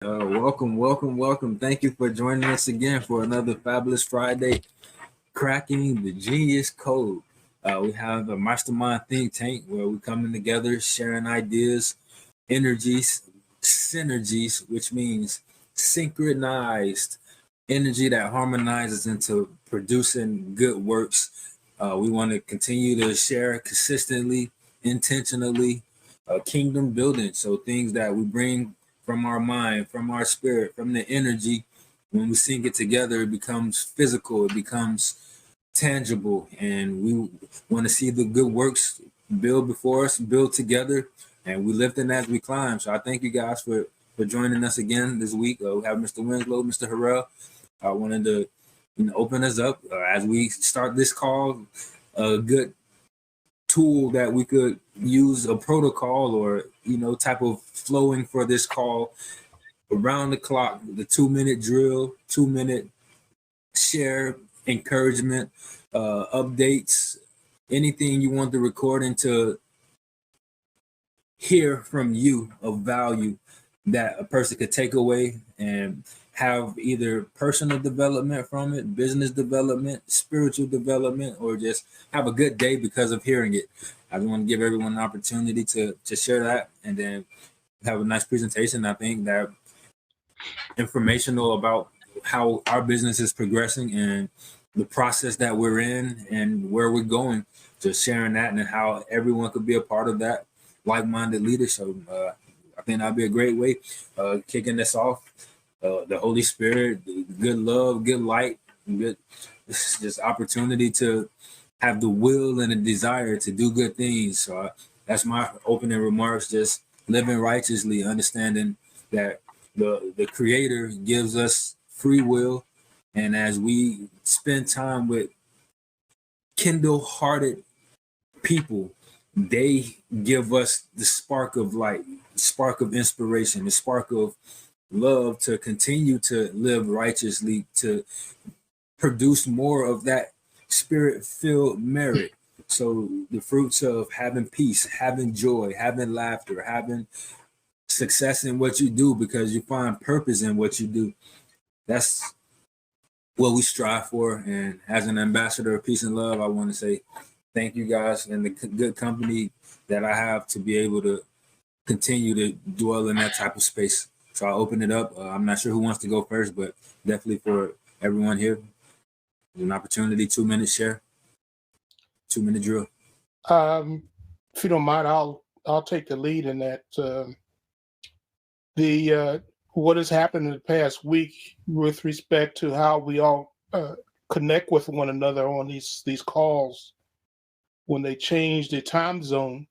Welcome. Thank you for joining us again for another fabulous Friday, cracking the genius code. We have a mastermind think tank where we're coming together, sharing ideas, energies, synergies, which means synchronized energy that harmonizes into producing good works. We want to continue to share consistently, intentionally, kingdom building. So things that we bring from our mind, from our spirit, from the energy, when we sync it together, it becomes physical, it becomes tangible, and we want to see the good works build before us, build together, and we lift it as we climb. So I thank you guys for joining us again this week. We have Mr. Winslow, Mr. Harrell. I wanted to open us up as we start this call. A good tool that we could use, a protocol or type of flowing for this call around the clock, the 2-minute drill, 2-minute share, encouragement, updates, anything you want the recording to hear from you of value that a person could take away and have either personal development from it, business development, spiritual development, or just have a good day because of hearing it. I just want to give everyone an opportunity to share that and then have a nice presentation. I think that informational about how our business is progressing and the process that we're in and where we're going, just sharing that and how everyone could be a part of that like-minded leadership. I think that'd be a great way kicking this off. The Holy Spirit, good love, good light, good just opportunity to have the will and the desire to do good things. So that's my opening remarks. Just living righteously, understanding that the Creator gives us free will, and as we spend time with kindle-hearted people, they give us the spark of light, the spark of inspiration, the spark of love to continue to live righteously, to produce more of that spirit-filled merit. So the fruits of having peace, having joy, having laughter, having success in what you do because you find purpose in what you do. That's what we strive for. And as an ambassador of peace and love, I want to say thank you guys and the good company that I have to be able to continue to dwell in that type of space. So I'll open it up. I'm not sure who wants to go first, but definitely for everyone here, an opportunity, 2-minute share, 2-minute drill. If you don't mind, I'll take the lead in that. What has happened in the past week with respect to how we all connect with one another on these calls when they change the time zone.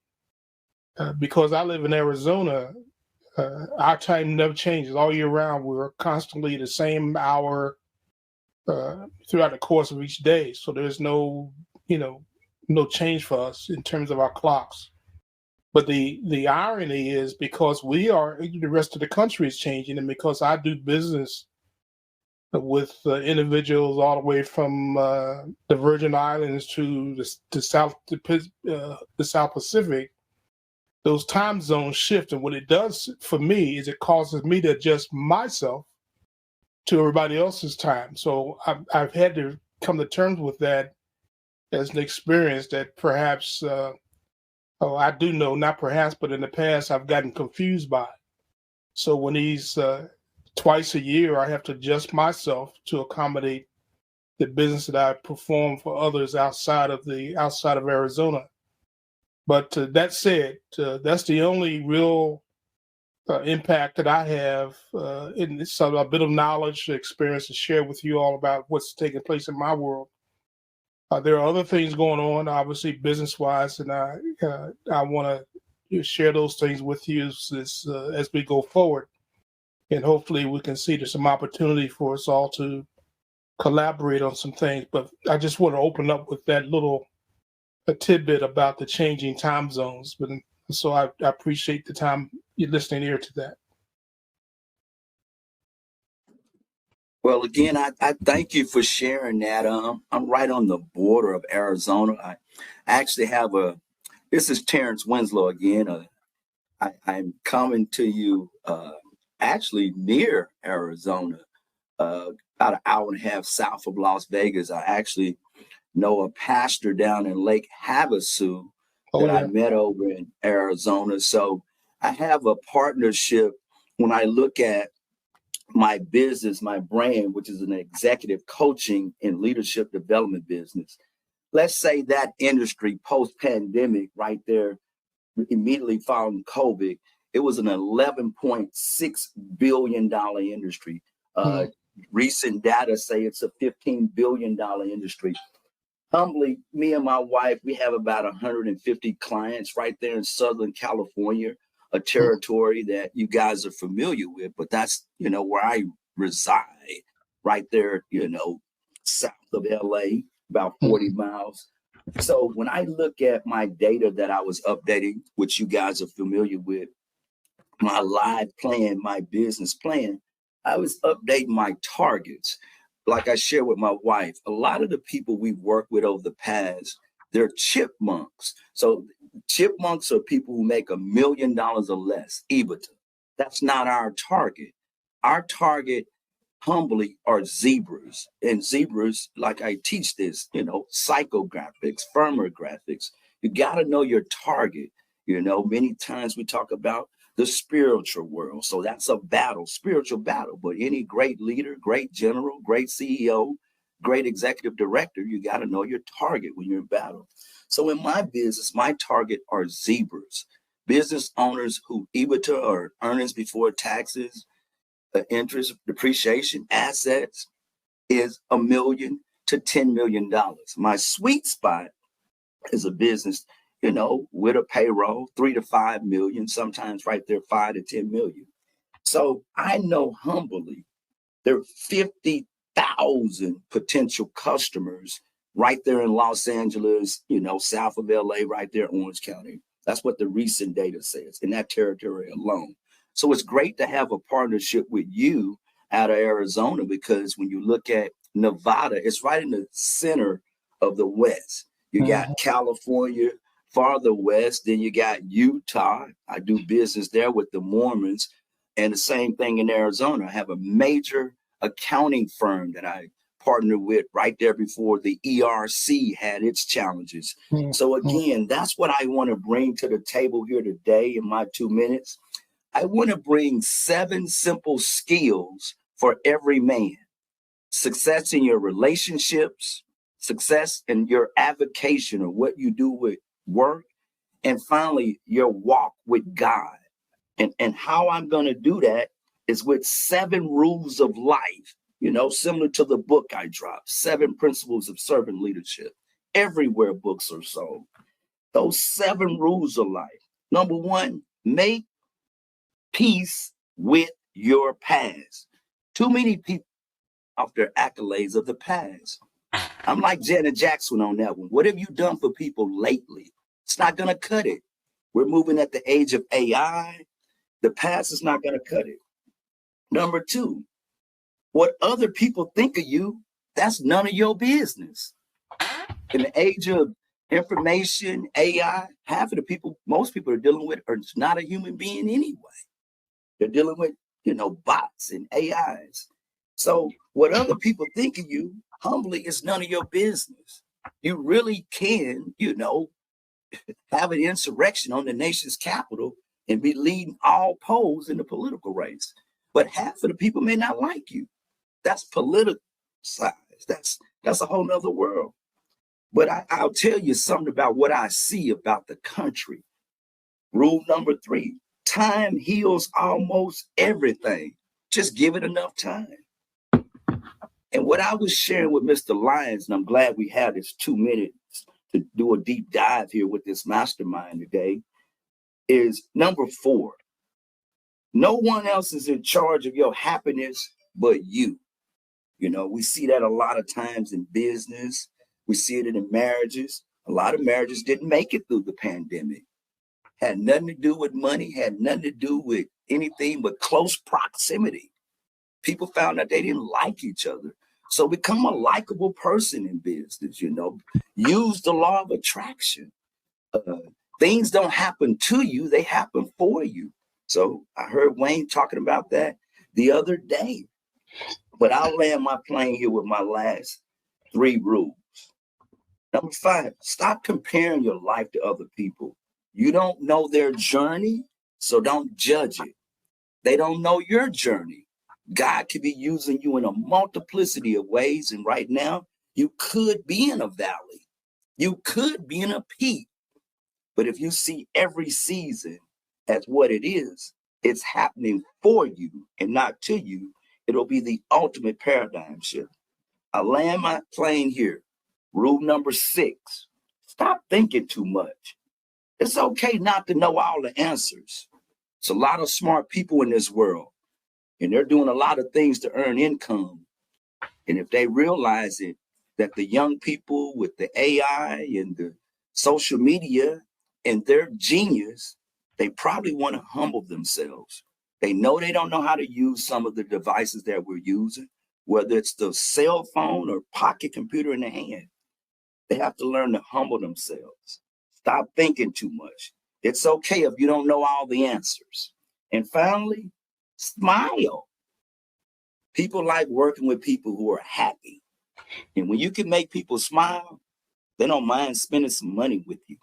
Because I live in Arizona, our time never changes all year round. We're constantly the same hour throughout the course of each day. So there's no change for us in terms of our clocks. But the irony is because the rest of the country is changing, and because I do business with individuals all the way from the Virgin Islands to the South Pacific, those time zones shift. And what it does for me is it causes me to adjust myself to everybody else's time. So I've had to come to terms with that as an experience that perhaps, I do know, not perhaps, but in the past I've gotten confused by. So when these twice a year, I have to adjust myself to accommodate the business that I perform for others outside of Arizona. But that said, that's the only real impact that I have in some a bit of knowledge, experience to share with you all about what's taking place in my world. There are other things going on, obviously business-wise, and I want to share those things with you as we go forward. And hopefully we can see there's some opportunity for us all to collaborate on some things. But I just want to open up with that little a tidbit about the changing time zones. But so I appreciate the time you're listening here to that. Well, again, I thank you for sharing that. I'm right on the border of Arizona. I actually have this is Terence Winslow again. I'm coming to you actually near Arizona, about an hour and a half south of Las Vegas. I actually know a pastor down in Lake Havasu Oh that I yeah. met over in Arizona. So I have a partnership when I look at my business, my brand, which is an executive coaching and leadership development business. Let's say that industry post pandemic, right there, immediately following COVID, it was an $11.6 billion industry. Uh, Mm. Recent data say it's a $15 billion industry. Humbly, me and my wife, we have about 150 clients right there in Southern California, a Mm. territory that you guys are familiar with, but that's, where I reside, right there, south of LA, about 40 Mm. miles. So when I look at my data that I was updating, which you guys are familiar with, my live plan, my business plan, I was updating my targets. Like I share with my wife, a lot of the people we've worked with over the past, they're chipmunks. So chipmunks are people who make $1 million or less, EBITDA. That's not our target. Our target humbly are zebras. And zebras, like I teach this, psychographics, firmographics. You got to know your target. Many times we talk about the spiritual world. So that's a battle, spiritual battle. But any great leader, great general, great CEO, great executive director, you got to know your target when you're in battle. So in my business, my target are zebras, business owners who EBITDA or earnings before taxes, interest, depreciation, assets is $1 million to $10 million. My sweet spot is a business, with a payroll, 3 to 5 million, sometimes right there, 5 to 10 million. So I know humbly there are 50,000 potential customers right there in Los Angeles, south of LA, right there, Orange County. That's what the recent data says in that territory alone. So it's great to have a partnership with you out of Arizona because when you look at Nevada, it's right in the center of the West. You got Mhm. California farther west, then you got Utah. I do business there with the Mormons. And the same thing in Arizona. I have a major accounting firm that I partnered with right there before the ERC had its challenges. Mm. So Mm. again, that's what I want to bring to the table here today in my 2 minutes. I want to bring 7 simple skills for every man. Success in your relationships, success in your avocation or what you do with work, and finally, your walk with God. And how I'm going to do that is with 7 rules of life, similar to the book I dropped, 7 Principles of Servant Leadership. Everywhere books are sold. Those 7 rules of life. Number 1, make peace with your past. Too many people off their accolades of the past. I'm like Janet Jackson on that one. What have you done for people lately? It's not going to cut it. We're moving at the age of AI. The past is not going to cut it. Number 2, what other people think of you, that's none of your business. In the age of information, AI, half of the people, most people are dealing with are not a human being anyway. They're dealing with, bots and AIs. So what other people think of you, humbly, is none of your business. You really can, have an insurrection on the nation's capital and be leading all polls in the political race. But half of the people may not like you. That's political size. That's a whole nother world. But I'll tell you something about what I see about the country. Rule number 3, time heals almost everything. Just give it enough time. And what I was sharing with Mr. Lyons, and I'm glad we had this 2 minutes to do a deep dive here with this mastermind today, is number 4. No one else is in charge of your happiness but you. We see that a lot of times in business. We see it in marriages. A lot of marriages didn't make it through the pandemic. Had nothing to do with money, had nothing to do with anything but close proximity. People found out they didn't like each other. So become a likable person in business, Use the law of attraction. Things don't happen to you, they happen for you. So I heard Wayne talking about that the other day. But I'll land my plane here with my last 3 rules. Number 5, stop comparing your life to other people. You don't know their journey, so don't judge it. They don't know your journey. God could be using you in a multiplicity of ways. And right now, you could be in a valley. You could be in a peak. But if you see every season as what it is, it's happening for you and not to you. It'll be the ultimate paradigm shift. I land my plane here. Rule number 6, stop thinking too much. It's okay not to know all the answers. It's a lot of smart people in this world, and they're doing a lot of things to earn income. And if they realize it, that the young people with the AI and the social media and their genius, they probably want to humble themselves. They know they don't know how to use some of the devices that we're using, whether it's the cell phone or pocket computer in the hand. They have to learn to humble themselves. Stop thinking too much. It's okay if you don't know all the answers. And finally, smile. People like working with people who are happy. And when you can make people smile, they don't mind spending some money with you.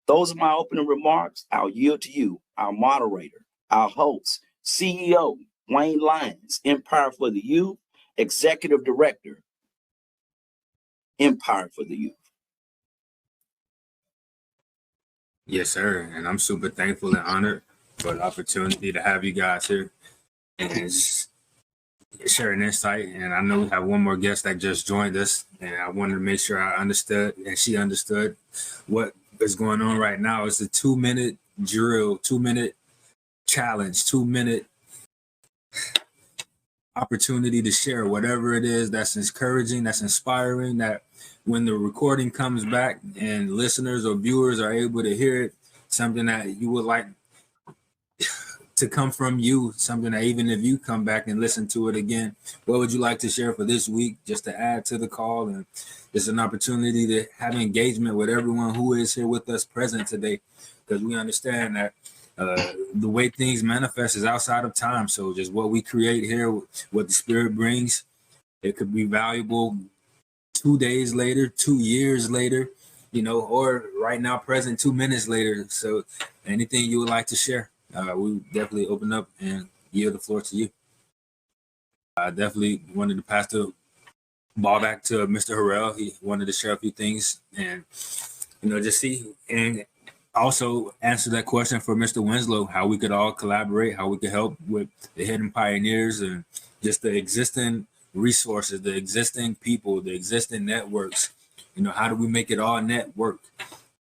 Those are my opening remarks. I'll yield to you, our moderator, our host, CEO, Wayne Lyons, Empire for the Youth, Executive Director, Empire for the Youth. Yes, sir. And I'm super thankful and honored for the opportunity to have you guys here and sharing insight. And I know we have one more guest that just joined us, and I wanted to make sure I understood and she understood what is going on right now. It's a 2-minute drill, 2-minute challenge, 2-minute opportunity to share whatever it is that's encouraging, that's inspiring, that when the recording comes back and listeners or viewers are able to hear it, something that you would like to come from you, something that even if you come back and listen to it again, what would you like to share for this week, just to add to the call? And it's an opportunity to have engagement with everyone who is here with us present today, because we understand that the way things manifest is outside of time. So just what we create here, what the Spirit brings, it could be valuable 2 days later, 2 years later, or right now present 2 minutes later. So anything you would like to share, we definitely open up and yield the floor to you. I definitely wanted to pass the ball back to Mr. Harrell. He wanted to share a few things and, just see and also answer that question for Mr. Winslow, how we could all collaborate, how we could help with the hidden pioneers and just the existing resources, the existing people, the existing networks. How do we make it all network?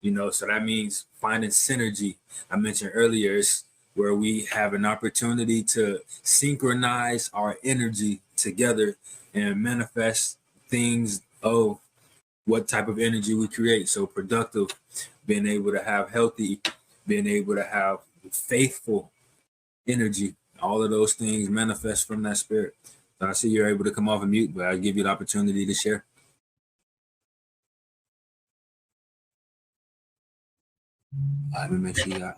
So that means finding synergy. I mentioned earlier, it's where we have an opportunity to synchronize our energy together and manifest things of what type of energy we create. So productive, being able to have healthy, being able to have faithful energy. All of those things manifest from that spirit. So I see you're able to come off of mute, but I'll give you the opportunity to share. Let me make sure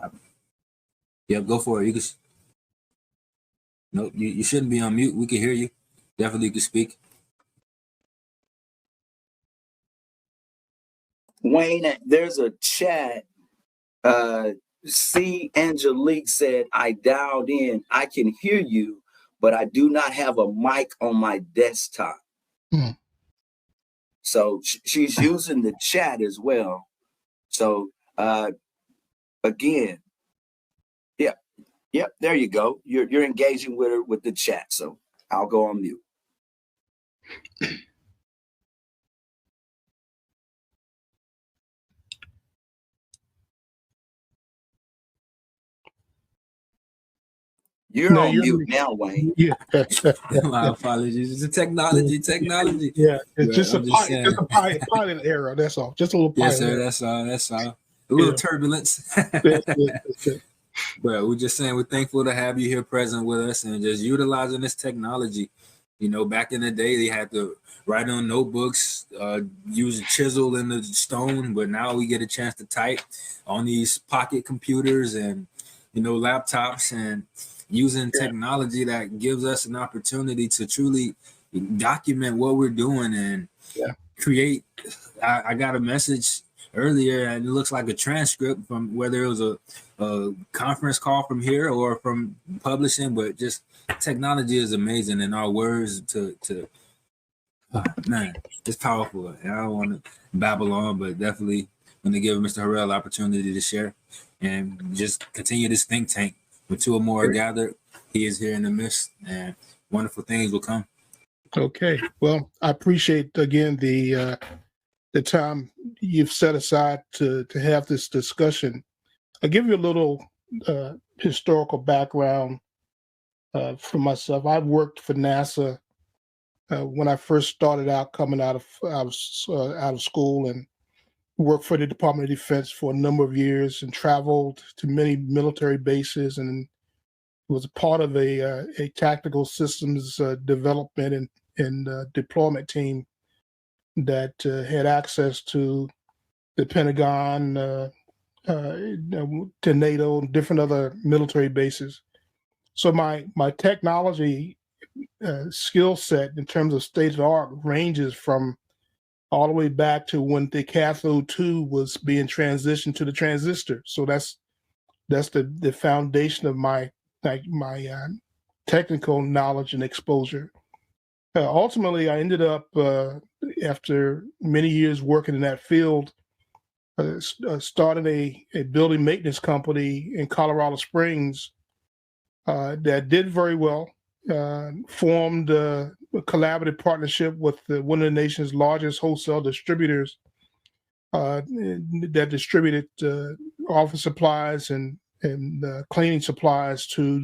Yep, go for it. You can. Nope, you shouldn't be on mute. We can hear you. Definitely can speak. Wayne, there's a chat. C. Angelique said, I dialed in. I can hear you, but I do not have a mic on my desktop. So she's using the chat as well. So again, yep, there you go. You're engaging with her with the chat. So I'll go on mute. You're on mute now, Wayne. Yeah. My apologies. It's a technology. Yeah, it's just a pilot error. That's all. Just a little pilot. Yes, sir. Error. That's all. A little turbulence. That's it. But we're just saying we're thankful to have you here present with us and just utilizing this technology. Back in the day, they had to write on notebooks, use a chisel in the stone, but now we get a chance to type on these pocket computers and, laptops and using technology that gives us an opportunity to truly document what we're doing and create. I got a message earlier and it looks like a transcript from whether it was a conference call from here or from publishing, but just technology is amazing and our words to man, it's powerful. And I don't want to babble on, but definitely want to give Mr. Harrell the opportunity to share and just continue this think tank. When two or more are gathered, he is here in the midst, and wonderful things will come. Okay. Well, I appreciate again the time you've set aside to have this discussion. I'll give you a little historical background for myself. I worked for NASA when I first started out, coming out of school, and worked for the Department of Defense for a number of years, and traveled to many military bases, and was a part of a tactical systems development and deployment team that had access to the Pentagon, to NATO, and different other military bases. So my technology skill set in terms of state of the art ranges from all the way back to when the cathode 2 was being transitioned to the transistor. So that's the foundation of my technical knowledge and exposure. Ultimately, I ended up after many years working in that field, started a building maintenance company in Colorado Springs that did very well. Formed a collaborative partnership with one of the nation's largest wholesale distributors that distributed office supplies and cleaning supplies to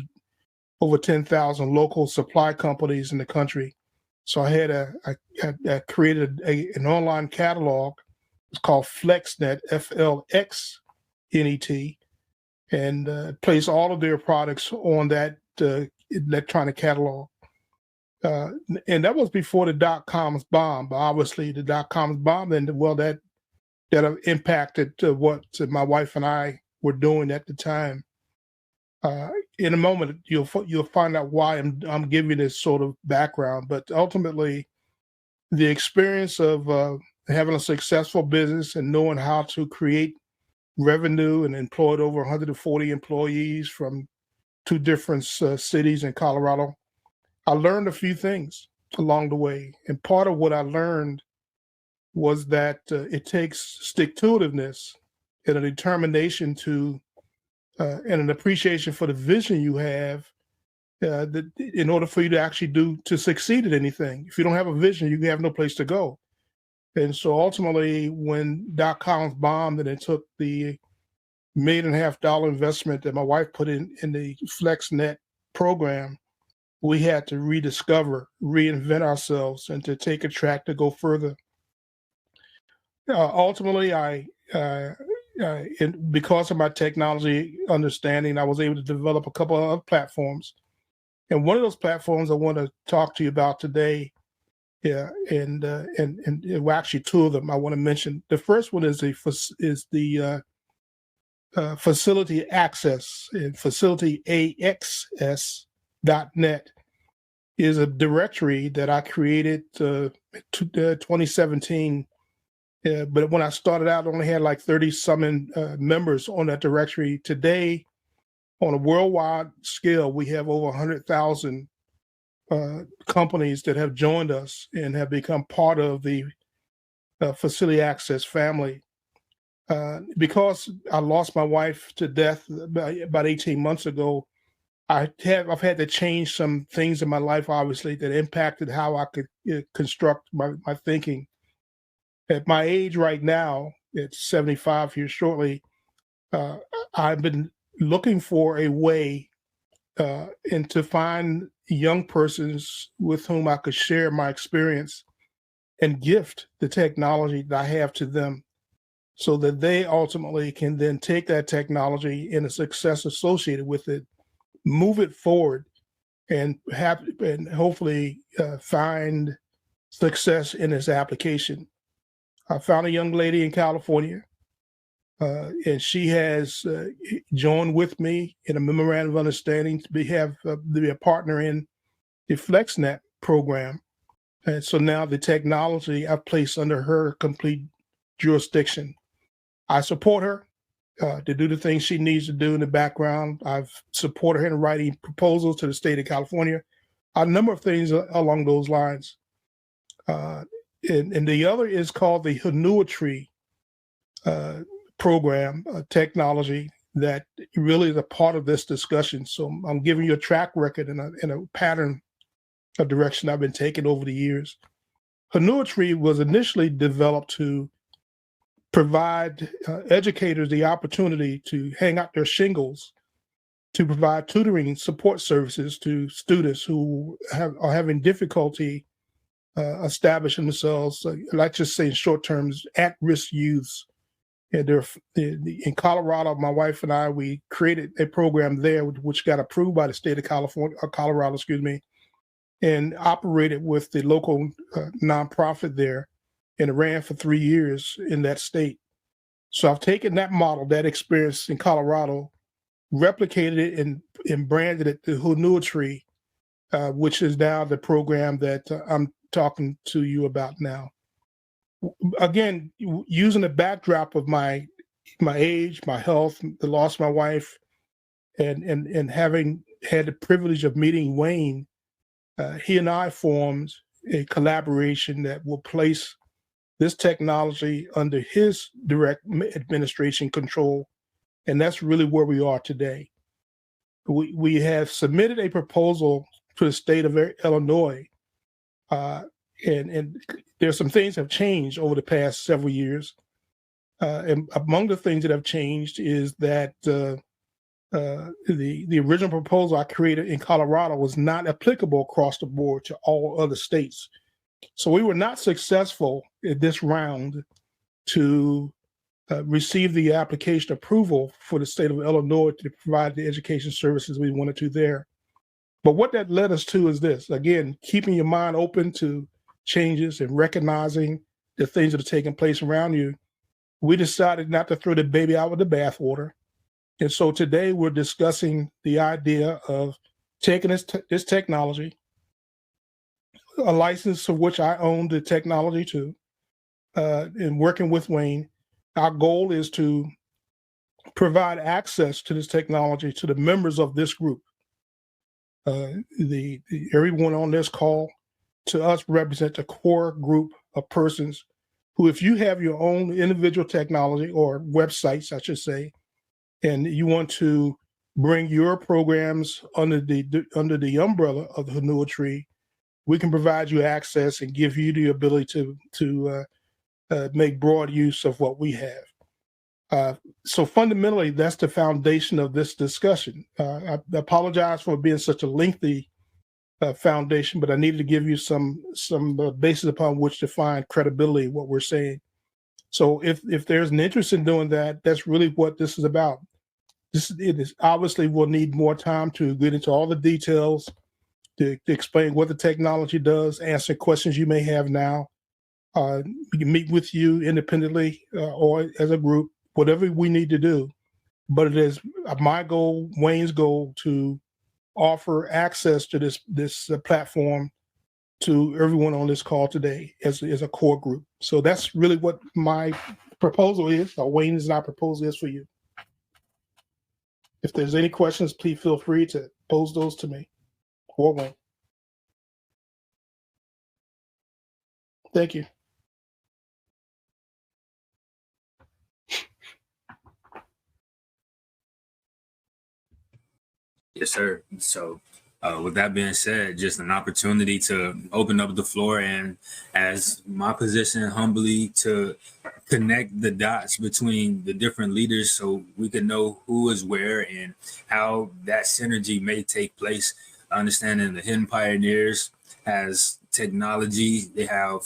over 10,000 local supply companies in the country. So I created an online catalog. It's called FlexNet, FLXNET, and placed all of their products on that electronic catalog. And that was before the dot-coms bomb. But obviously, the dot-coms bomb, and that impacted what my wife and I were doing at the time. In a moment, you'll find out why I'm giving this sort of background. But ultimately, the experience of having a successful business and knowing how to create revenue and employed over 140 employees from 2 different cities in Colorado, I learned a few things along the way. And part of what I learned was that it takes stick-to-itiveness and a determination and an appreciation for the vision you have in order for you to actually succeed at anything. If you don't have a vision, you have no place to go. And so ultimately, when dot-coms bombed and it took the $1.5 million investment that my wife put in the FlexNet program, we had to rediscover, reinvent ourselves, and to take a track to go further. Ultimately, because of my technology understanding, I was able to develop a couple of other platforms. And one of those platforms I want to talk to you about today, and well, actually 2 of them I want to mention. The first one is the facility access, and facilityaxs.net is a directory that I created in 2017. But when I started out, I only had like 30-some members on that directory. Today, on a worldwide scale, we have over 100,000 companies that have joined us and have become part of the Facility Access family. Because I lost my wife to death about 18 months ago, I've had to change some things in my life, obviously, that impacted how I could construct my thinking. At my age right now, it's 75 here shortly, I've been looking for a way and to find young persons with whom I could share my experience and gift the technology that I have to them, so that they ultimately can then take that technology and the success associated with it, move it forward, and hopefully find success in its application. I found a young lady in California and she has joined with me in a memorandum of understanding to be a partner in the FlexNet program. And so now the technology I've placed under her complete jurisdiction. I support her to do the things she needs to do in the background. I've supported her in writing proposals to the state of California, a number of things along those lines. And the other is called the Hanuatry program, technology that really is a part of this discussion. So I'm giving you a track record and a pattern of direction I've been taking over the years. Hanuatry was initially developed to provide educators the opportunity to hang out their shingles to provide tutoring support services to students who are having difficulty establishing themselves, let's just say in short terms, at-risk youths. And in Colorado, my wife and I, we created a program there which got approved by the state of Colorado, and operated with the local nonprofit there, and it ran for 3 years in that state. So I've taken that model, that experience in Colorado, replicated it and branded it the Hanuatry, which is now the program that I'm talking to you about now. Again, using the backdrop of my age, my health, the loss of my wife, and having had the privilege of meeting Wayne, he and I formed a collaboration that will place this technology under his direct administration control, and that's really where we are today. We have submitted a proposal to the state of Illinois, and there's some things have changed over the past several years. And among the things that have changed is that the original proposal I created in Colorado was not applicable across the board to all other states. So we were not successful in this round to receive the application approval for the state of Illinois to provide the education services we wanted to there. But what that led us to is this: again, keeping your mind open to changes and recognizing the things that are taking place around you. We decided not to throw the baby out with the bathwater. And so today we're discussing the idea of taking this technology, a license of which I own the technology too, and working with Wayne. Our goal is to provide access to this technology to the members of this group. Everyone on this call to us represent a core group of persons who, if you have your own individual technology or websites, I should say, and you want to bring your programs under the umbrella of the Hanuatry, we can provide you access and give you the ability to make broad use of what we have. So fundamentally, that's the foundation of this discussion. I apologize for being such a lengthy foundation, but I needed to give you some basis upon which to find credibility in what we're saying. So if there's an interest in doing that, that's really what this is about. It is obviously we'll need more time to get into all the details, to explain what the technology does, answer questions you may have now. We can meet with you independently or as a group, whatever we need to do. But it is my goal, Wayne's goal, to offer access to this platform to everyone on this call today as a core group. So that's really what my proposal is, or Wayne's and our proposal is for you. If there's any questions, please feel free to pose those to me or Wayne. Thank you. Yes, sir. So, with that being said, just an opportunity to open up the floor, and as my position, humbly to connect the dots between the different leaders so we can know who is where and how that synergy may take place. Understanding the hidden pioneers has technology, they have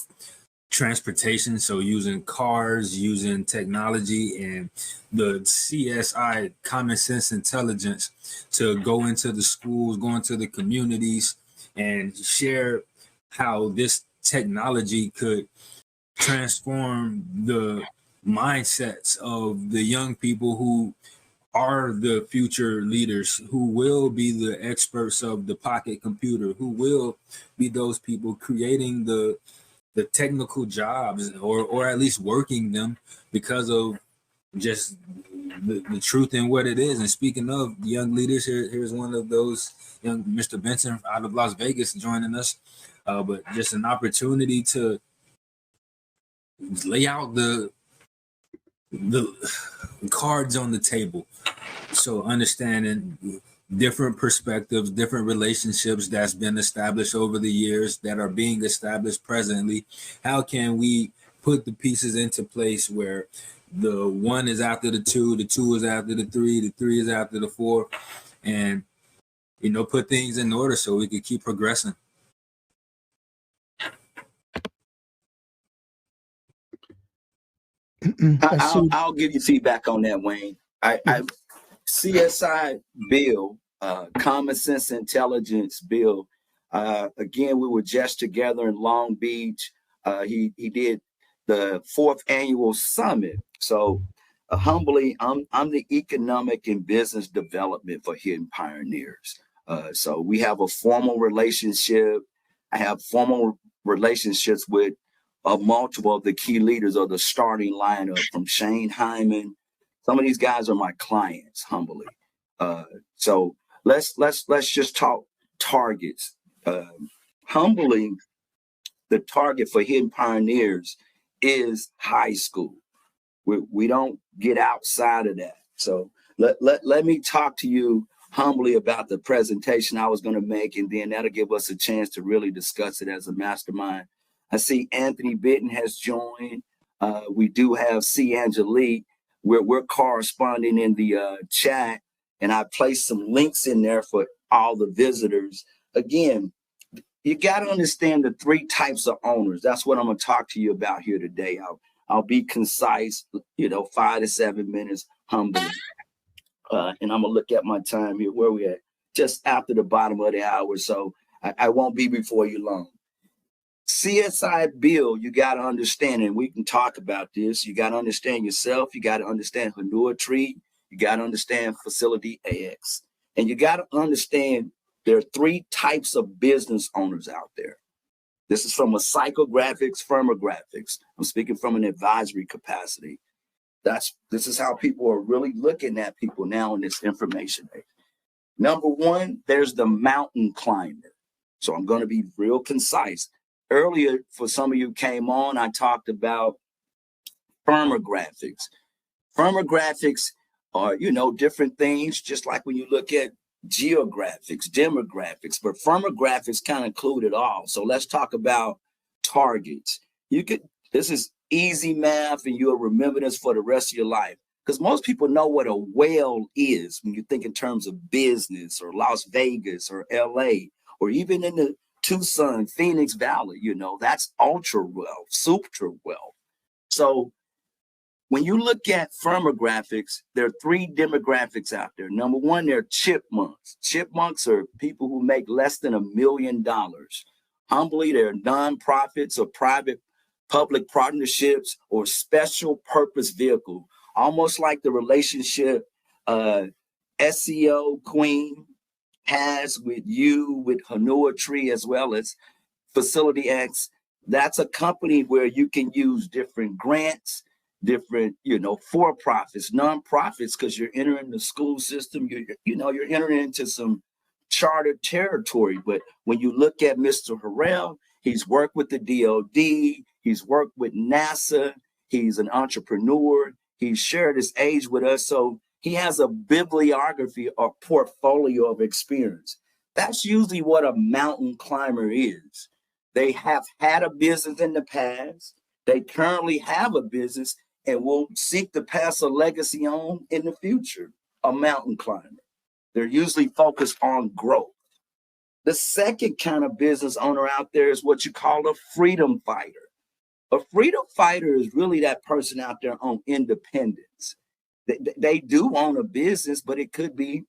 transportation, so using cars, using technology, and the CSI, common sense intelligence, to go into the schools, go into the communities, and share how this technology could transform the mindsets of the young people who are the future leaders, who will be the experts of the pocket computer, who will be those people creating the technical jobs, or at least working them because of just the truth in what it is. And speaking of young leaders, here's one of those young Mr. Benson out of Las Vegas joining us. But just an opportunity to lay out the cards on the table. So understanding different perspectives, different relationships that's been established over the years that are being established presently. How can we put the pieces into place where the one is after the two is after the three is after the four, and put things in order so we can keep progressing. I'll give you feedback on that, Wayne. I CSI bill, Common Sense Intelligence bill. Again, we were just together in Long Beach. He did the 4th annual summit. So humbly, I'm the economic and business development for Hidden Pioneers. So we have a formal relationship. I have formal relationships with multiple of the key leaders of the starting lineup, from Shane Hyman. Some of these guys are my clients, humbly. So let's just talk targets. Humbly, the target for Hidden Pioneers is high school. We don't get outside of that. So let me talk to you humbly about the presentation I was going to make, and then that'll give us a chance to really discuss it as a mastermind. I see Anthony Bitten has joined. We do have C. Angelique. We're corresponding in the chat, and I placed some links in there for all the visitors. Again, you got to understand the 3 types of owners. That's what I'm going to talk to you about here today. I'll be concise, 5 to 7 minutes, humbly. And I'm going to look at my time here. Where we at? Just after the bottom of the hour. So I won't be before you long. CSI bill, you got to understand, and we can talk about this. You got to understand yourself. You got to understand Hanua Tree. You got to understand Facility AX. And you got to understand there are 3 types of business owners out there. This is from a psychographics, firmographics. I'm speaking from an advisory capacity. This is how people are really looking at people now in this information age. Number 1, there's the mountain climber. So I'm going to be real concise. Earlier, for some of you came on, I talked about firmographics. Firmographics are, different things, just like when you look at geographics, demographics, but firmographics kind of include it all. So let's talk about targets. This is easy math, and you'll remember this for the rest of your life, because most people know what a whale is when you think in terms of business, or Las Vegas, or LA, or even in the Tucson, Phoenix Valley. That's ultra wealth, super wealth. So when you look at firmographics, there are 3 demographics out there. Number 1, they're chipmunks. Chipmunks are people who make less than $1 million. Humbly, they're nonprofits or private public partnerships or special purpose vehicle, almost like the relationship SEO Queen has with you, with Hanua Tree, as well as Facility X. That's a company where you can use different grants, different, for-profits, nonprofits, because you're entering the school system. You're entering into some chartered territory. But when you look at Mr. Harrell, he's worked with the DoD, he's worked with NASA, he's an entrepreneur, he's shared his age with us. So he has a bibliography or portfolio of experience. That's usually what a mountain climber is. They have had a business in the past. They currently have a business and will seek to pass a legacy on in the future. A mountain climber. They're usually focused on growth. The second kind of business owner out there is what you call a freedom fighter. A freedom fighter is really that person out there on independence. They do own a business, but it could be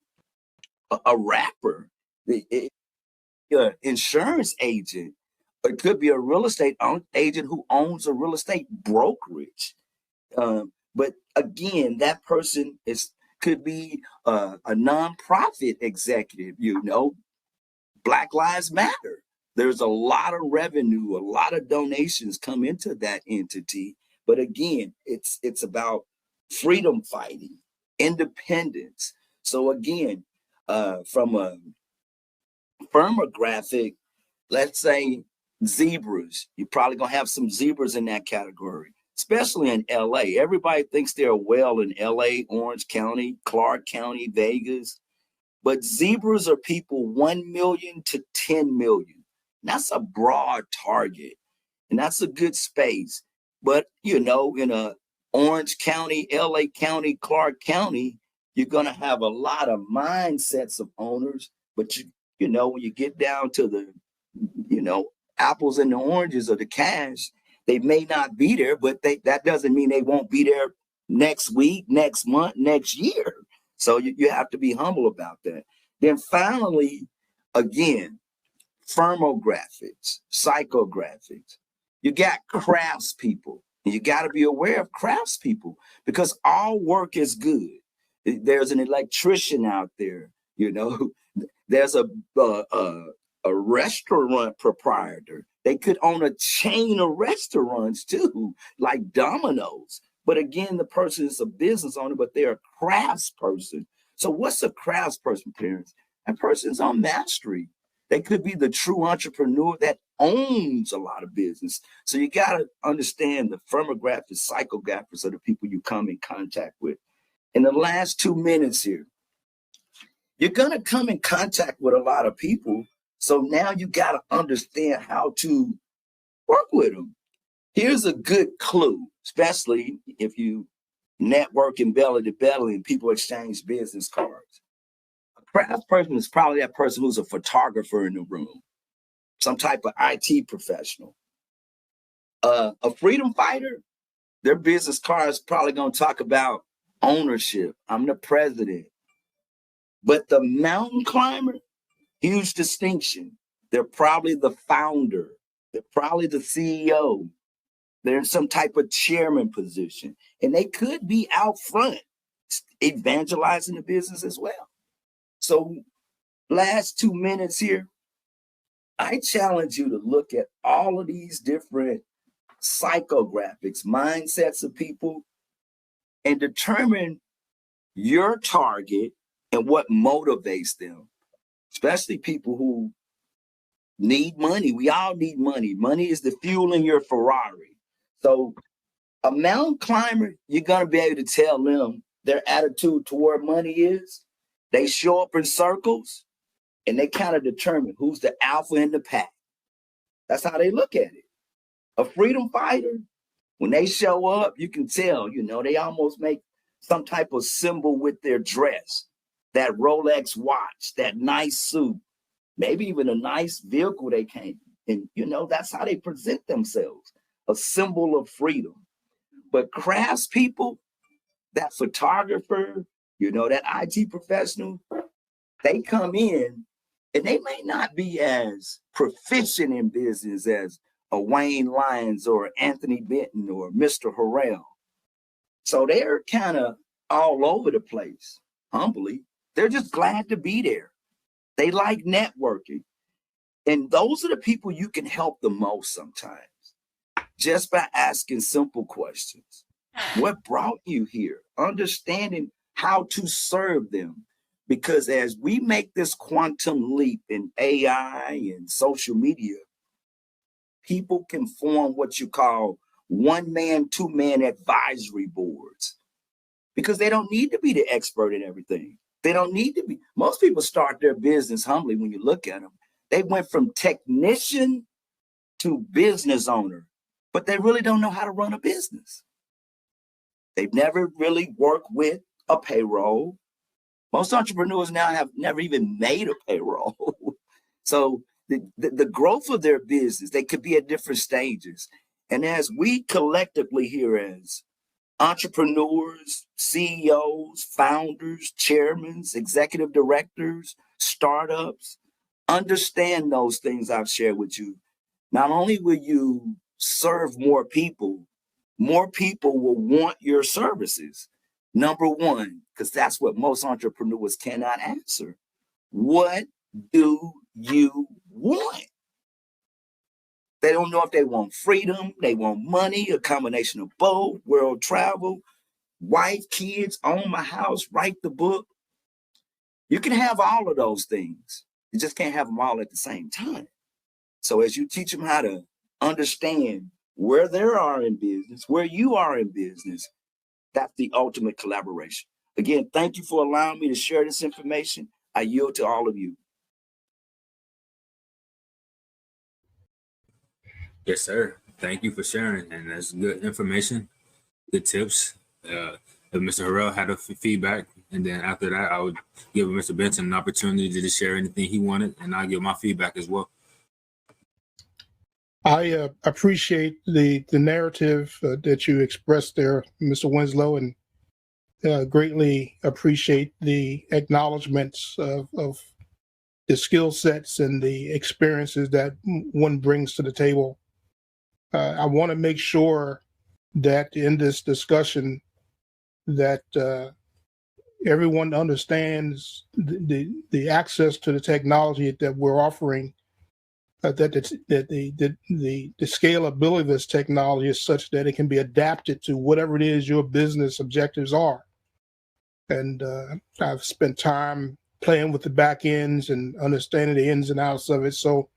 a rapper, an insurance agent. It could be a real estate agent who owns a real estate brokerage. But again, that person could be a nonprofit executive, Black Lives Matter. There's a lot of revenue, a lot of donations come into that entity. But again, it's about freedom fighting, independence. So again, from a firmographic, let's say zebras, you're probably gonna have some zebras in that category, especially in LA. Everybody thinks they're well in LA, Orange County, Clark County, Vegas. But zebras are people 1 million to 10 million. That's a broad target, and that's a good space. But, in a Orange County, LA County, Clark County, you're going to have a lot of mindsets of owners. But, when you get down to the, apples and the oranges of the cash, they may not be there, but that doesn't mean they won't be there next week, next month, next year. So you have to be humble about that. Then finally, again, firmographics, psychographics. You got craftspeople, and you got to be aware of craftspeople because all work is good. There's an electrician out there, There's a restaurant proprietor. They could own a chain of restaurants too, like Domino's. But again, the person is a business owner, but they're a craftsperson. So what's a craftsperson, Terence? That person's on mastery. They could be the true entrepreneur that owns a lot of business. So you got to understand the firmographers, psychographers are the people you come in contact with. In the last 2 minutes here, you're going to come in contact with a lot of people. So now you got to understand how to work with them. Here's a good clue, especially if you network and belly to belly and people exchange business cards. A craft person is probably that person who's a photographer in the room, some type of IT professional. A freedom fighter, their business card is probably going to talk about ownership. I'm the president. But the mountain climber, huge distinction. They're probably the founder. They're probably the CEO. They're in some type of chairman position. And they could be out front evangelizing the business as well. So last 2 minutes here, I challenge you to look at all of these different psychographics, mindsets of people, and determine your target and what motivates them, especially people who need money. We all need money. Money is the fuel in your Ferrari. So a mountain climber, you're going to be able to tell them their attitude toward money is they show up in circles and they kind of determine who's the alpha in the pack. That's how they look at it. A freedom fighter, when they show up, you can tell, they almost make some type of symbol with their dress, that Rolex watch, that nice suit, maybe even a nice vehicle they came. And, that's how they present themselves, a symbol of freedom. But craftspeople, that photographer, that IT professional, they come in and they may not be as proficient in business as a Wayne Lyons or Anthony Benton or Mr. Harrell. So they're kind of all over the place, humbly. They're just glad to be there. They like networking. And those are the people you can help the most sometimes, just by asking simple questions. What brought you here? Understanding how to serve them. Because as we make this quantum leap in AI and social media, people can form what you call 1-man, 2-man advisory boards. Because they don't need to be the expert in everything. They don't need to be. Most people start their business humbly when you look at them. They went from technician to business owner, but they really don't know how to run a business. They've never really worked with a payroll. Most entrepreneurs now have never even made a payroll. So the growth of their business, they could be at different stages. And as we collectively here as entrepreneurs, CEOs, founders, chairmen, executive directors, startups, understand those things I've shared with you. Not only will you serve more people, more people will want your services. Number one, because that's what most entrepreneurs cannot answer. What do you want? They don't know if they want freedom, they want money, a combination of both, world travel, wife, kids, own my house, write the book. You can have all of those things. You just can't have them all at the same time. So as you teach them how to understand where they are in business, where you are in business, that's the ultimate collaboration. Again, thank you for allowing me to share this information. I yield to all of you. Yes, sir. Thank you for sharing, and that's good information, good tips. If Mr. Harrell had a feedback, and then after that, I would give Mr. Benson an opportunity to share anything he wanted, and I'll give my feedback as well. I appreciate the narrative that you expressed there, Mr. Winslow, and greatly appreciate the acknowledgments of the skill sets and the experiences that one brings to the table. I want to make sure that in this discussion that everyone understands the access to the technology that we're offering, that the scalability of this technology is such that it can be adapted to whatever it is your business objectives are. And I've spent time playing with the back ends and understanding the ins and outs of it. So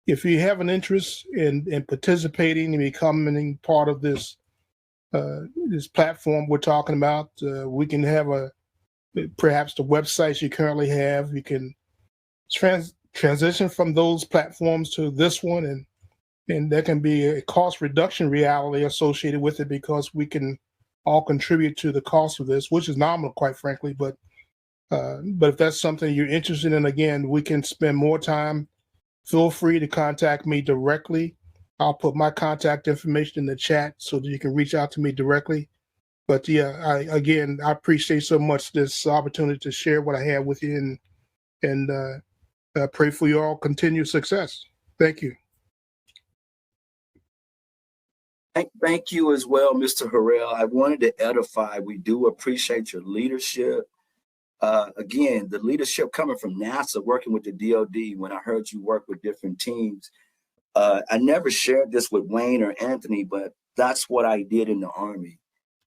if you have an interest in participating and becoming part of this this platform we're talking about, we can have perhaps the websites you currently have. You can transition from those platforms to this one, and there can be a cost reduction reality associated with it because we can all contribute to the cost of this, which is nominal, quite frankly. But if that's something you're interested in, again, we can spend more time. Feel free to contact me directly. I'll put my contact information in the chat so that you can reach out to me directly. But yeah, I appreciate so much this opportunity to share what I have with you, and pray for your all continued success. Thank you. Thank you as well, Mr. Harrell. I wanted to edify. We do appreciate your leadership. Again, the leadership coming from NASA, working with the DoD. When I heard you work with different teams, I never shared this with Wayne or Anthony, but that's what I did in the Army.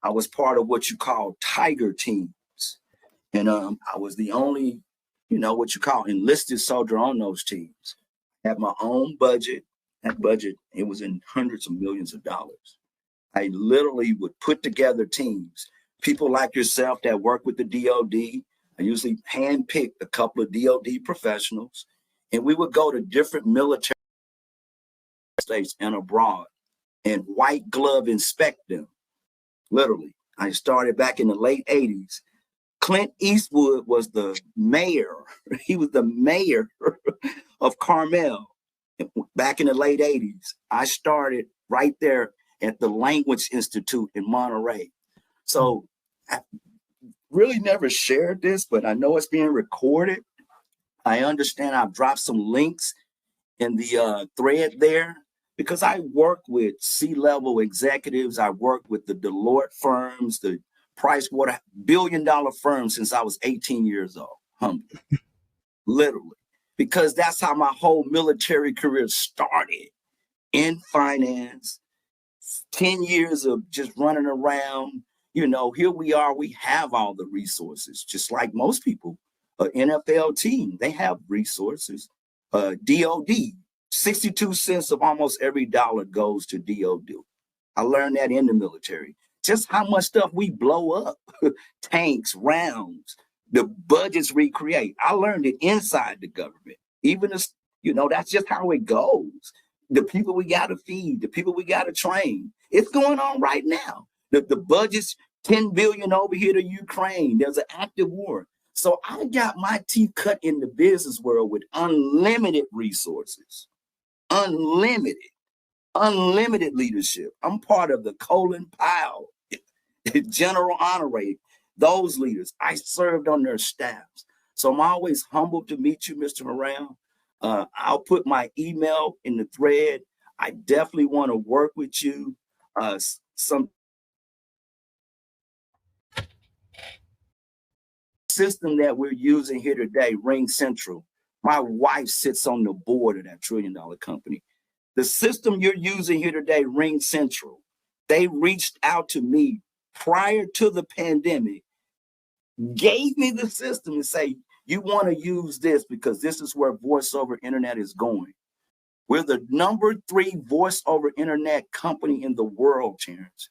I was part of what you call tiger teams. And I was the only, what you call enlisted soldier on those teams. I had my own budget. That budget, it was in hundreds of millions of dollars. I literally would put together teams, people like yourself that work with the DoD. I usually handpicked a couple of DoD professionals, and we would go to different military states and abroad and white glove inspect them. Literally, I started back in the late 80s. Clint Eastwood was the mayor. He was the mayor of Carmel back in the late 80s. I started right there at the Language Institute in Monterey. So I really never shared this, but I know it's being recorded. I understand I've dropped some links in the thread there because I work with C-level executives. I work with the Deloitte firms, the Pricewaterhouse billion-dollar firms since I was 18 years old, humbly, literally, because that's how my whole military career started, in finance, 10 years of just running around. Here we are, we have all the resources, just like most people. NFL team, they have resources. DOD, 62 cents of almost every dollar goes to DOD. I learned that in the military. Just how much stuff we blow up, tanks, rounds, the budgets recreate. I learned it inside the government. Even as, that's just how it goes. The people we got to feed, the people we got to train. It's going on right now. The budget's $10 billion over here to Ukraine. There's an active war. So I got my teeth cut in the business world with unlimited resources, unlimited leadership. I'm part of the Colin Powell General Honor Rate. Those leaders, I served on their staffs. So I'm always humbled to meet you, Mr. Harrell. I'll put my email in the thread. I definitely want to work with you. some system that we're using here today, Ring Central. My wife sits on the board of that $1 trillion company. The system you're using here today, Ring Central, they reached out to me prior to the pandemic, gave me the system and say, you want to use this because this is where voice over internet is going. We're the #3 voice over internet company in the world, Terence.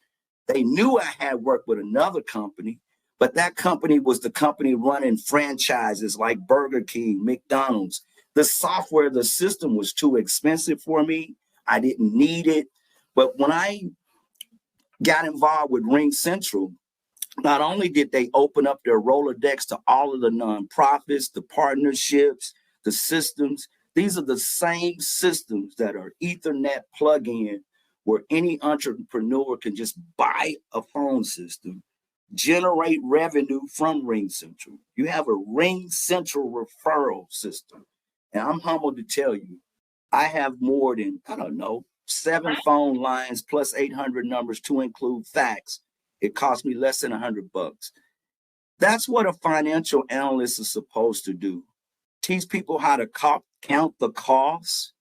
They knew I had worked with another company, but that company was the company running franchises like Burger King, McDonald's. The software, the system was too expensive for me. I didn't need it. But when I got involved with Ring Central, not only did they open up their Rolodex to all of the nonprofits, the partnerships, the systems, these are the same systems that are Ethernet plug-in where any entrepreneur can just buy a phone system, generate revenue from Ring Central. You have a Ring Central referral system. And I'm humbled to tell you, I have more than, 7 phone lines plus 800 numbers to include fax. It cost me less than $100. That's what a financial analyst is supposed to do. Teach people how to count the costs,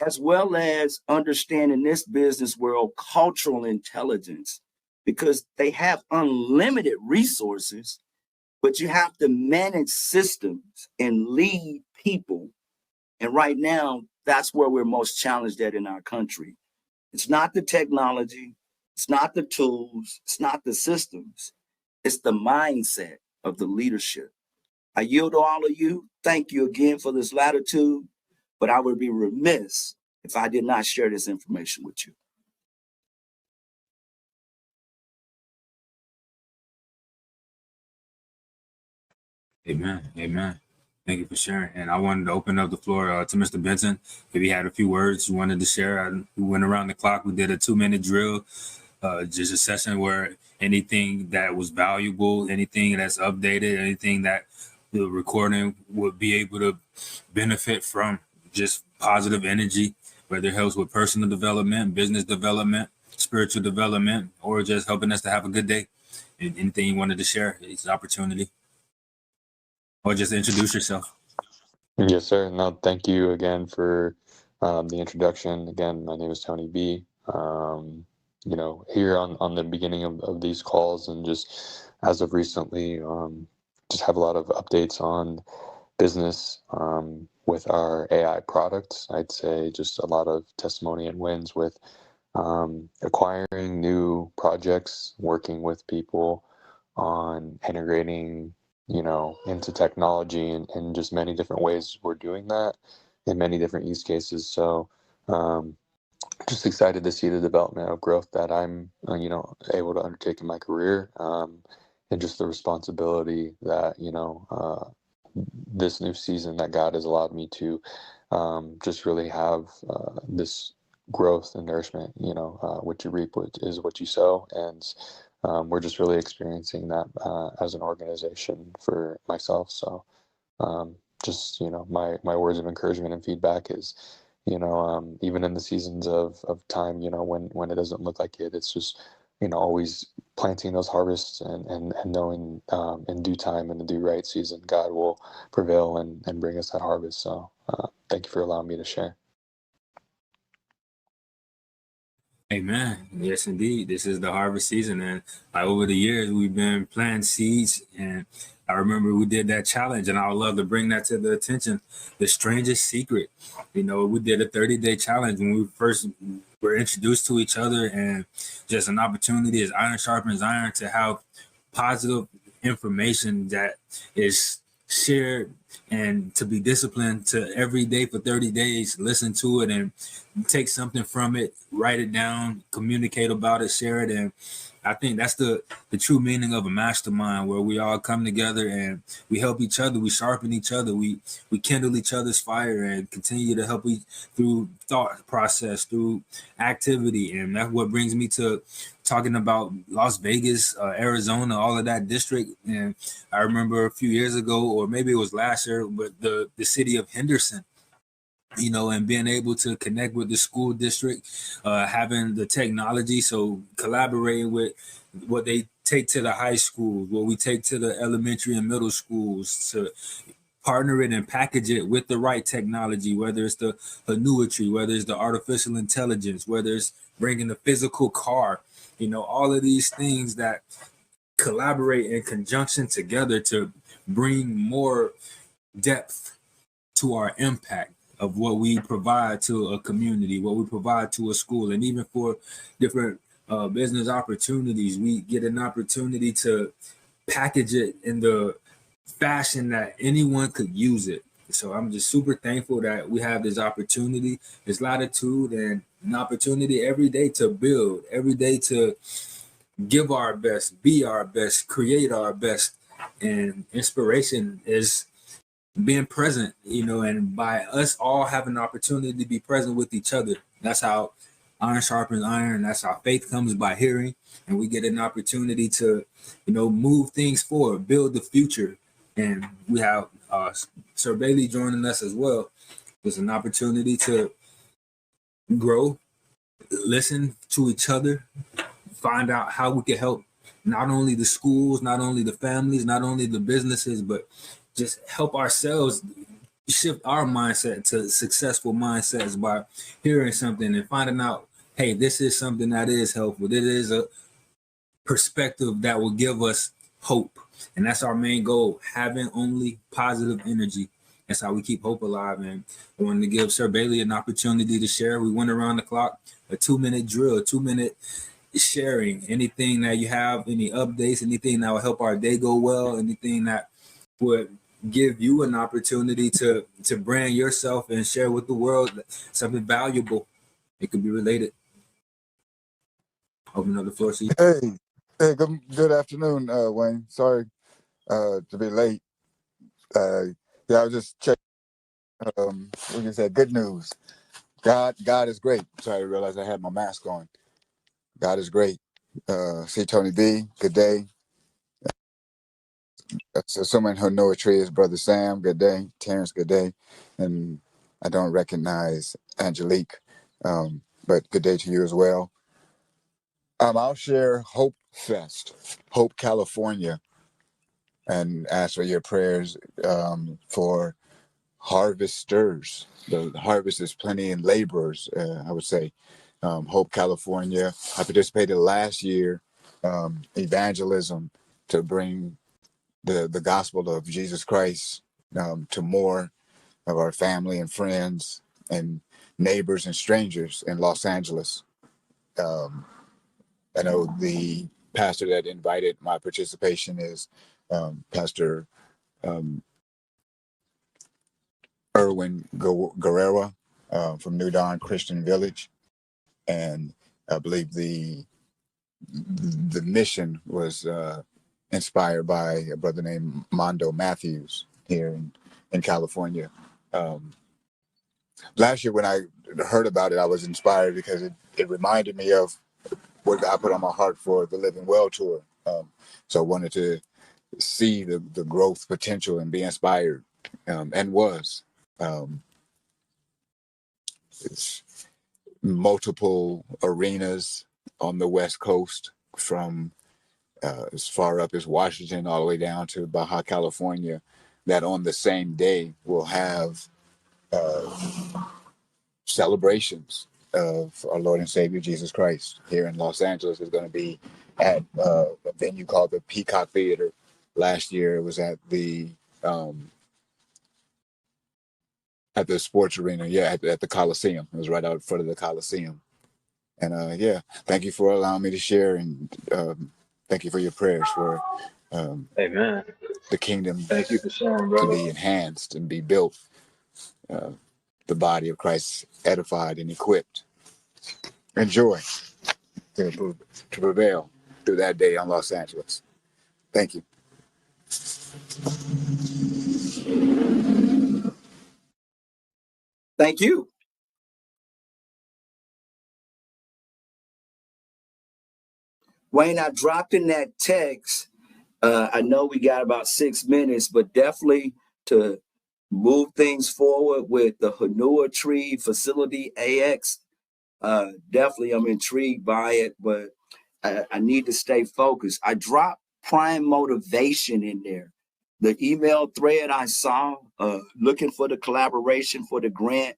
as well as understand in this business world cultural intelligence, because they have unlimited resources, but you have to manage systems and lead people. And right now, that's where we're most challenged at in our country. It's not the technology, it's not the tools, it's not the systems, it's the mindset of the leadership. I yield to all of you. Thank you again for this latitude, but I would be remiss if I did not share this information with you. Amen. Amen. Thank you for sharing. And I wanted to open up the floor to Mr. Benson. If he had a few words you wanted to share, we went around the clock. We did a 2-minute drill, just a session where anything that was valuable, anything that's updated, anything that the recording would be able to benefit from, just positive energy, whether it helps with personal development, business development, spiritual development, or just helping us to have a good day. And anything you wanted to share, it's an opportunity. Or just introduce yourself. Yes, sir. No, thank you again for the introduction. Again, my name is Tony B. Here on the beginning of these calls, and just as of recently, just have a lot of updates on business with our AI products. I'd say just a lot of testimony and wins with acquiring new projects, working with people on integrating into technology, and just many different ways we're doing that in many different use cases. So just excited to see the development of growth that I'm, able to undertake in my career, and just the responsibility that, this new season that God has allowed me to just really have this growth and nourishment, what you reap is what you sow. And we're just really experiencing that as an organization for myself. So just, my words of encouragement and feedback is, even in the seasons of time, when it doesn't look like it, it's just, always planting those harvests and knowing in due time, in the due right season, God will prevail and bring us that harvest. So thank you for allowing me to share. Amen. Yes, indeed. This is the harvest season. And over the years, we've been planting seeds. And I remember we did that challenge, and I would love to bring that to the attention. The strangest secret. We did a 30-day challenge when we first were introduced to each other, and just an opportunity as iron sharpens iron to have positive information that is shared, and to be disciplined to every day for 30 days, listen to it and take something from it, write it down, communicate about it, share it. And I think that's the true meaning of a mastermind, where we all come together and we help each other, we sharpen each other, we kindle each other's fire and continue to help through thought process, through activity. And that's what brings me to talking about Las Vegas, Arizona, all of that district. And I remember a few years ago, or maybe it was last year, but the city of Henderson, and being able to connect with the school district, having the technology, so collaborating with what they take to the high schools, what we take to the elementary and middle schools, to partner it and package it with the right technology, whether it's the annuity, whether it's the artificial intelligence, whether it's bringing the physical car, all of these things that collaborate in conjunction together to bring more depth to our impact of what we provide to a community, what we provide to a school, and even for different business opportunities, we get an opportunity to package it in the fashion that anyone could use it. So I'm just super thankful that we have this opportunity, this latitude, and an opportunity every day to build, every day to give our best, be our best, create our best. And inspiration is being present, and by us all having the opportunity to be present with each other. That's how iron sharpens iron. That's how faith comes by hearing. And we get an opportunity to, move things forward, build the future. And we have Sir Bailey joining us as well. There's an opportunity to grow, listen to each other, find out how we can help not only the schools, not only the families, not only the businesses, but just help ourselves shift our mindset to successful mindsets by hearing something and finding out, hey, this is something that is helpful. It is a perspective that will give us hope. And that's our main goal, having only positive energy. That's how we keep hope alive. And I wanted to give Sir Bailey an opportunity to share. We went around the clock, a 2-minute drill, a 2-minute sharing. Anything that you have, any updates, anything that will help our day go well, anything that would give you an opportunity to brand yourself and share with the world something valuable. It could be related. Open up the floor to you. Hey, good afternoon, Wayne. Sorry to be late. I was just checking. We can say good news. God is great. Sorry, I realized I had my mask on. God is great. See Tony B. Good day. So someone who know a tree is Brother Sam. Good day. Terence. Good day. And I don't recognize Angelique, but good day to you as well. I'll share Hope Fest, Hope, California, and ask for your prayers for harvesters. The harvest is plenty in laborers, I would say. Hope, California. I participated last year, evangelism to bring the gospel of Jesus Christ to more of our family and friends and neighbors and strangers in Los Angeles. I know the pastor that invited my participation is Pastor Erwin Guerrero from New Dawn Christian Village, and I believe the mission was inspired by a brother named Mondo Matthews here in California. Last year when I heard about it, I was inspired because it reminded me of what God put on my heart for the Living Well tour. So I wanted to see the growth potential and be inspired, and was. It's multiple arenas on the West Coast, from as far up as Washington all the way down to Baja California, that on the same day will have celebrations of our Lord and Savior Jesus Christ. Here in Los Angeles is going to be at a venue called the Peacock Theater. Last year it was at the sports arena, at the Coliseum. It was right out in front of the Coliseum. And thank you for allowing me to share, and thank you for your prayers for Amen. the kingdom Thank you for sharing, to brother. be enhanced and be built, the body of Christ edified and equipped, and joy to prevail through that day on Los Angeles. Thank you. Thank you. Wayne, I dropped in that text. I know we got about 6 minutes, but definitely to move things forward with the Hanua Tree Facility AX. Definitely, I'm intrigued by it, but I need to stay focused. I dropped Prime Motivation in there. The email thread I saw, looking for the collaboration for the grant.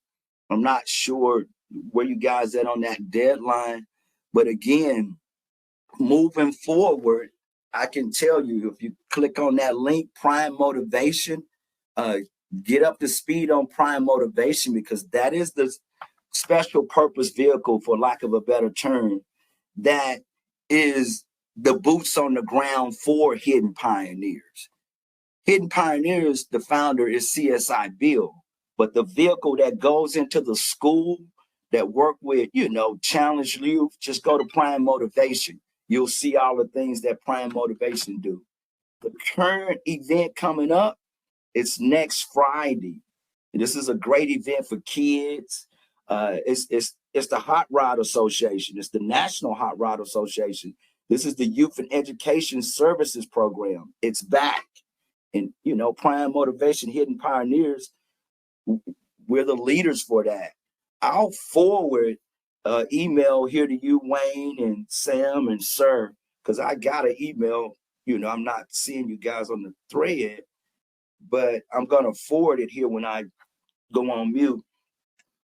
I'm not sure where you guys at on that deadline, but again, moving forward, I can tell you if you click on that link, Prime Motivation, uh, get up to speed on Prime Motivation, because that is the special purpose vehicle, for lack of a better term, that is the boots on the ground for Hidden Pioneers. Hidden Pioneers, the founder is CSI Bill, but the vehicle that goes into the school that work with, challenge youth, just go to Prime Motivation. You'll see all the things that Prime Motivation do. The current event coming up, it's next Friday. This is a great event for kids. It's the Hot Rod Association. It's the National Hot Rod Association. This is the Youth and Education Services Program. It's back. And, Prime Motivation, Hidden Pioneers, we're the leaders for that. I'll forward email here to you, Wayne and Sam and Sir, because I got an email. I'm not seeing you guys on the thread, but I'm going to forward it here when I go on mute.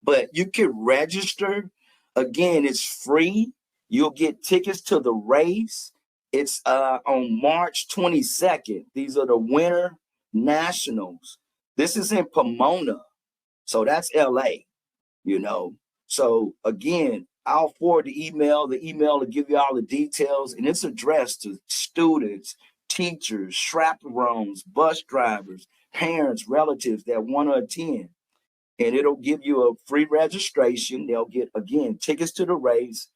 But you can register. Again, it's free. You'll get tickets to the race. It's on March 22nd. These are the Winter Nationals. This is in Pomona. So that's LA, So again, I'll forward the email. The email will give you all the details, and it's addressed to students, teachers, chaperones, bus drivers, parents, relatives that want to attend. And it'll give you a free registration. They'll get, again, tickets to the race,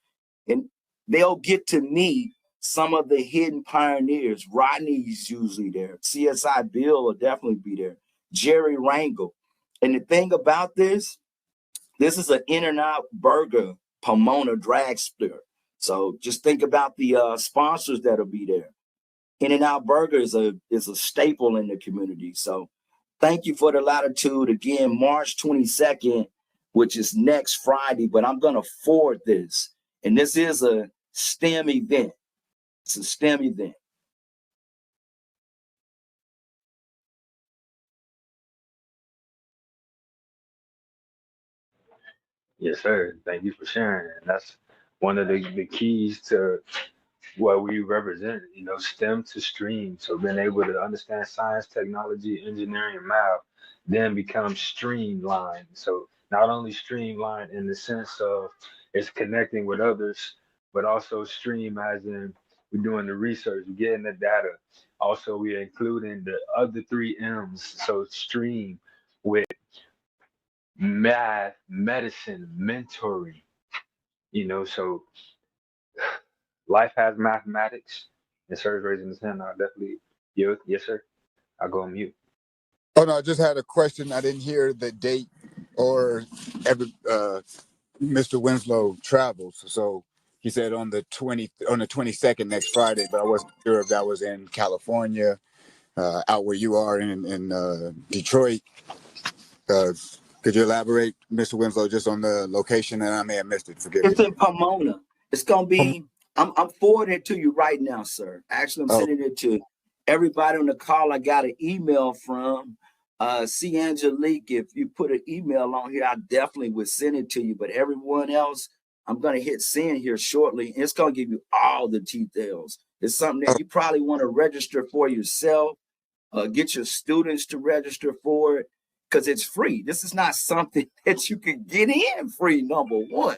and they'll get to meet some of the Hidden Pioneers. Rodney's usually there. CSI Bill will definitely be there. Jerry Rangel. And the thing about this is an In-N-Out Burger Pomona dragster. So just think about the sponsors that'll be there. In-N-Out Burger is a staple in the community. So thank you for the latitude. Again, March 22nd, which is next Friday, but I'm going to forward this. And this is a STEM event. It's a STEM event. Yes, sir. Thank you for sharing. And that's one of the keys to what we represent, STEM to stream. So being able to understand science, technology, engineering, and math, then become streamlined. So not only streamlined in the sense of it's connecting with others, but also stream as in we're doing the research, we're getting the data. Also, we're including the other three M's. So stream with math, medicine, mentoring, so life has mathematics. And sir's raising his hand. I'll definitely, yes, sir. I'll go on mute. Oh no, I just had a question. I didn't hear the date or Mr. Winslow travels. So he said on the 22nd next Friday, but I wasn't sure if that was in California, out where you are in Detroit. Could you elaborate, Mr. Winslow, just on the location? And I may have missed it. Forgive me. It's in Pomona. It's going to be, I'm forwarding it to you right now, sir. Actually, I'm sending it to everybody on the call. I got an email from C. Angelique. If you put an email on here, I definitely would send it to you. But everyone else, I'm going to hit send here shortly. It's going to give you all the details. It's something that you probably want to register for yourself. Get your students to register for it, because it's free. This is not something that you can get in free, number one.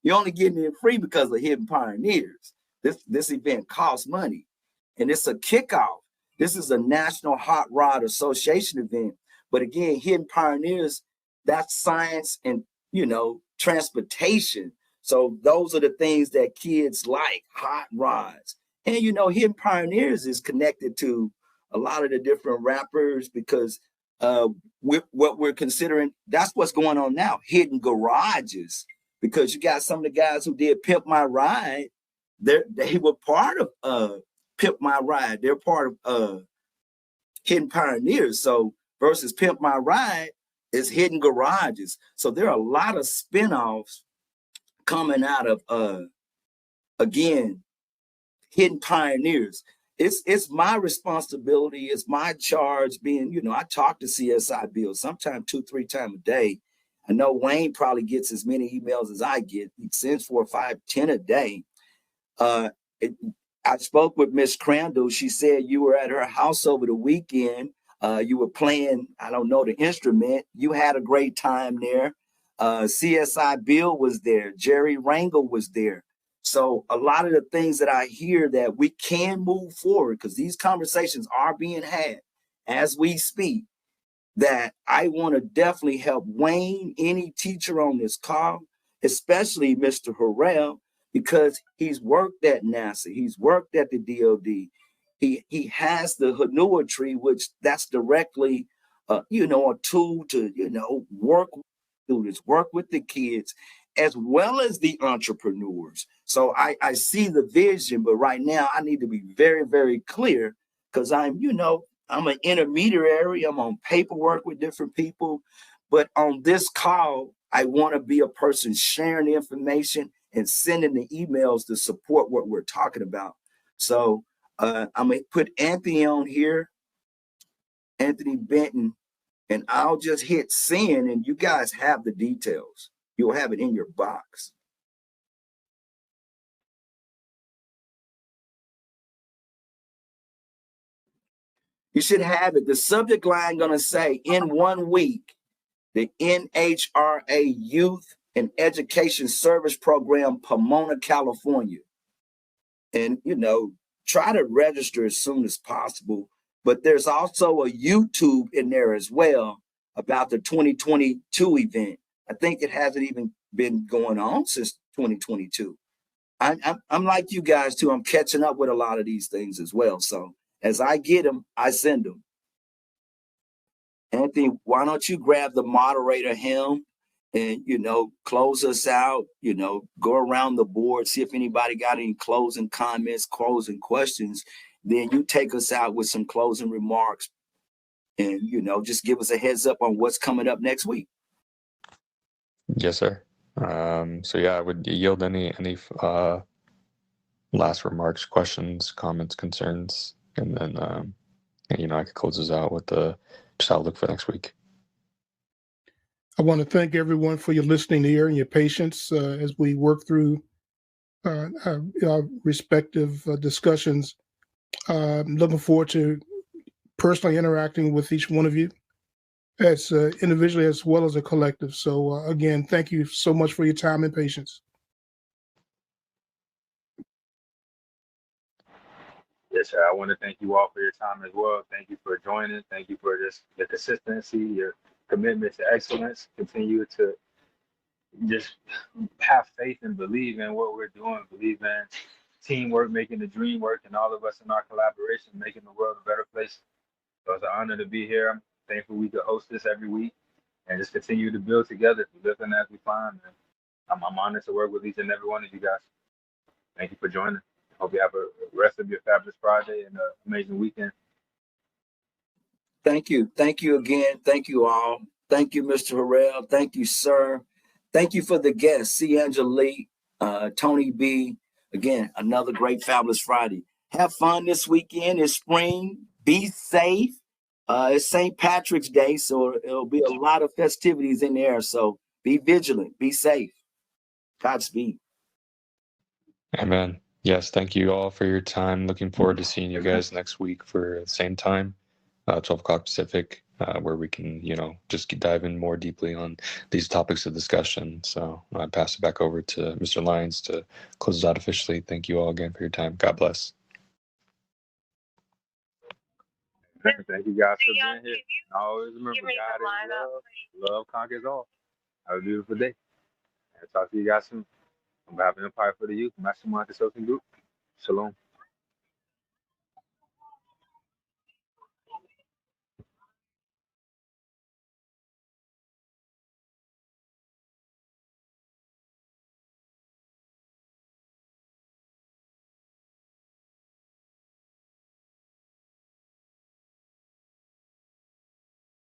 You're only getting in free because of Hidden Pioneers. This event costs money, and it's a kickoff. This is a National Hot Rod Association event. But again, Hidden Pioneers, that's science and, transportation. So those are the things that kids like, hot rods. And, Hidden Pioneers is connected to a lot of the different rappers, because what we're considering, that's what's going on now, hidden garages, because you got some of the guys who did Pimp My Ride. They were part of Pimp My Ride. They're part of Hidden Pioneers. So versus Pimp My Ride is Hidden Garages. So there are a lot of spinoffs coming out of again, hidden pioneers. It's my responsibility, it's my charge being, I talk to CSI Bill sometimes 2-3 times a day. I know Wayne probably gets as many emails as I get. He sends 4, 5, 10 a day. Uh, it, I spoke with Miss Crandall. She said you were at her house over the weekend. You were playing, I don't know, the instrument. You had a great time there. CSI Bill was there. Jerry Rangel was there. So a lot of the things that I hear that we can move forward, because these conversations are being had as we speak, that I want to definitely help Wayne, any teacher on this call, especially Mr. Harrell, because he's worked at NASA, he's worked at the DOD, he has the Hanua tree, which that's directly, a tool to work with students, work with the kids, as well as the entrepreneurs. So I see the vision, but right now I need to be very, very clear because I'm an intermediary. I'm on paperwork with different people. But on this call, I want to be a person sharing the information and sending the emails to support what we're talking about. So I'm going to put Anthony on here, Anthony Benton, and I'll just hit send, and you guys have the details. You'll have it in your box. You should have it. The subject line going to say, in 1 week, the NHRA Youth and Education Service Program, Pomona, California. And, try to register as soon as possible. But there's also a YouTube in there as well about the 2022 event. I think it hasn't even been going on since 2022. I'm like you guys too. I'm catching up with a lot of these things as well. So as I get them, I send them. Anthony, why don't you grab the moderator helm and, close us out, go around the board, see if anybody got any closing comments, closing questions. Then you take us out with some closing remarks and, just give us a heads up on what's coming up next week. Yes, sir. So yeah, I would yield any last remarks, questions, comments, concerns, and then I could close this out with the just outlook for next week. I want to thank everyone for your listening ear and your patience as we work through our respective discussions. I'm looking forward to personally interacting with each one of you as individually as well as a collective. So again, thank you so much for your time and patience. Yes, sir. I want to thank you all for your time as well. Thank you for joining. Thank you for just the consistency, your commitment to excellence. Continue to just have faith and believe in what we're doing. Believe in teamwork, making the dream work, and all of us in our collaboration, making the world a better place. So it's an honor to be here. I'm thankful we could host this every week and just continue to build together, live in as we find. And I'm honored to work with each and every one of you guys. Thank you for joining. Hope you have a rest of your fabulous Friday and an amazing weekend. Thank you. Thank you again. Thank you all. Thank you, Mr. Harrell. Thank you, sir. Thank you for the guests, C. Angelique, Tony B. Again, another great Fabulous Friday. Have fun this weekend. It's spring. Be safe. It's St. Patrick's Day, so it'll be a lot of festivities in there. So be vigilant. Be safe. Godspeed. Amen. Yes, thank you all for your time. Looking forward to seeing you guys next week for the same time, 12 o'clock Pacific, where we can, just dive in more deeply on these topics of discussion. So I pass it back over to Mr. Lyons to close us out officially. Thank you all again for your time. God bless. Thank you guys for being here. I always remember, God is love. Love conquers all. Have a beautiful day. And talk to you guys soon. On behalf of Empire for the Youth, Mastermind Consulting Group. Shalom.